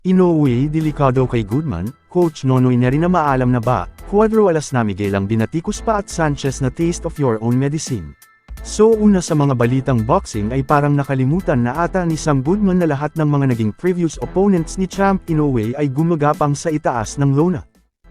Inoue delikado kay Goodman, Coach Nonoy Neri na maalam na ba, Cuadro Alas na Miguel ang binatikos pa at Sanchez na taste of your own medicine. So una sa mga balitang boxing ay parang nakalimutan na ata ni Sam Goodman na lahat ng mga naging previous opponents ni Champ Inoue ay gumagapang sa itaas ng lona.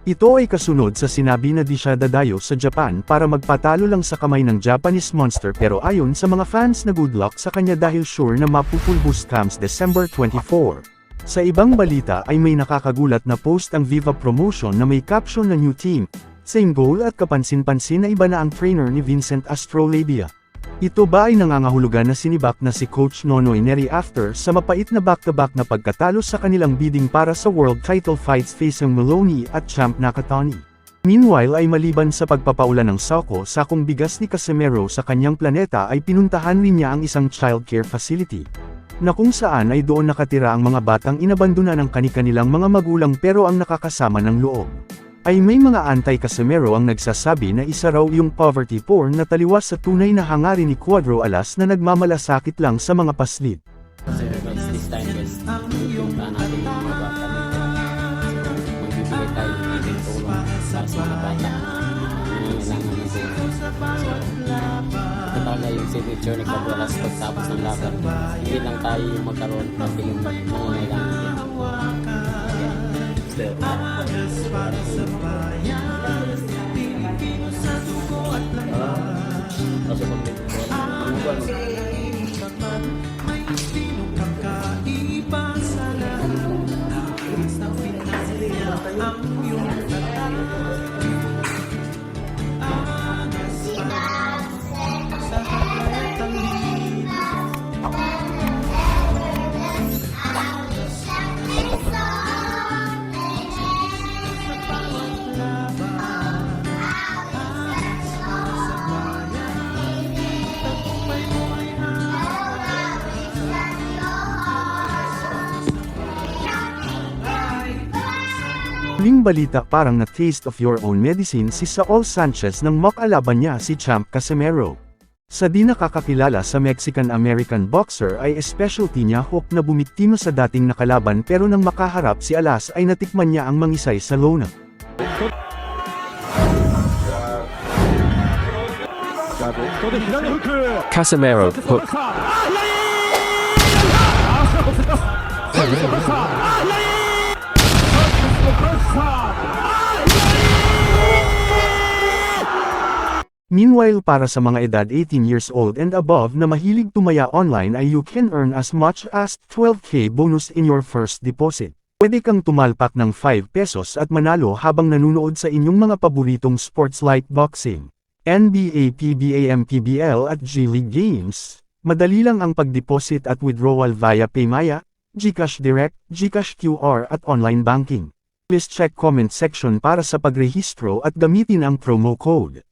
Ito ay kasunod sa sinabi na di siya dadayo sa Japan para magpatalo lang sa kamay ng Japanese monster pero ayon sa mga fans na good luck sa kanya dahil sure na mapupulbos comes December 24. Sa ibang balita ay may nakakagulat na post ang Viva Promotion na may caption na new team, same goal at kapansin-pansin na iba na ang trainer ni Vincent Astrolabia. Ito ba ay nangangahulugan na sinibak na si Coach Nonoy Neri after sa mapait na back-to-back na pagkatalo sa kanilang bidding para sa world title fights facing Maloney at Champ Nakatani. Meanwhile ay maliban sa pagpapaula ng sakong bigas ni Casimero sa kanyang planeta ay pinuntahan rin niya ang isang childcare facility, na kung saan ay doon nakatira ang mga batang inabandona ng kani-kanilang mga magulang pero ang nakakasama ng loob. Ay may mga anti-Casimero ang nagsasabi na isa raw yung poverty porn na taliwas sa tunay na hangarin ni Cuadro Alas na nagmamalasakit lang sa mga paslit. This time guys, pupuntahan natin yung mga bata dito. Magbibigay tayo ng ibig tulong para sa mga bata. Nangangailangan ng tulong. Ito talaga yung signature ni Cuadro Alas pagtapos ng laban. Hindi lang tayo yung magkaroon kasi yung nangangailangan din. Huling balita parang na-taste of your own medicine si Saul Sanchez nang makalaban niya si Champ Casimero. Sa di nakakakilala sa Mexican-American boxer ay specialty niya hook na bumiktima sa dating nakalaban pero nang makaharap si Alas ay natikman niya ang mangisay sa lona. Casimero hook. Meanwhile para sa mga edad 18 years old and above na mahilig tumaya online ay you can earn as much as 12k bonus in your first deposit. Pwede kang tumalpak ng 5 pesos at manalo habang nanunood sa inyong mga paboritong sports like boxing, NBA, PBA, PBL at G-League games. Madali lang ang pag-deposit at withdrawal via Paymaya, GCash Direct, GCash QR at online banking. Please check comment section para sa pagrehistro at gamitin ang promo code.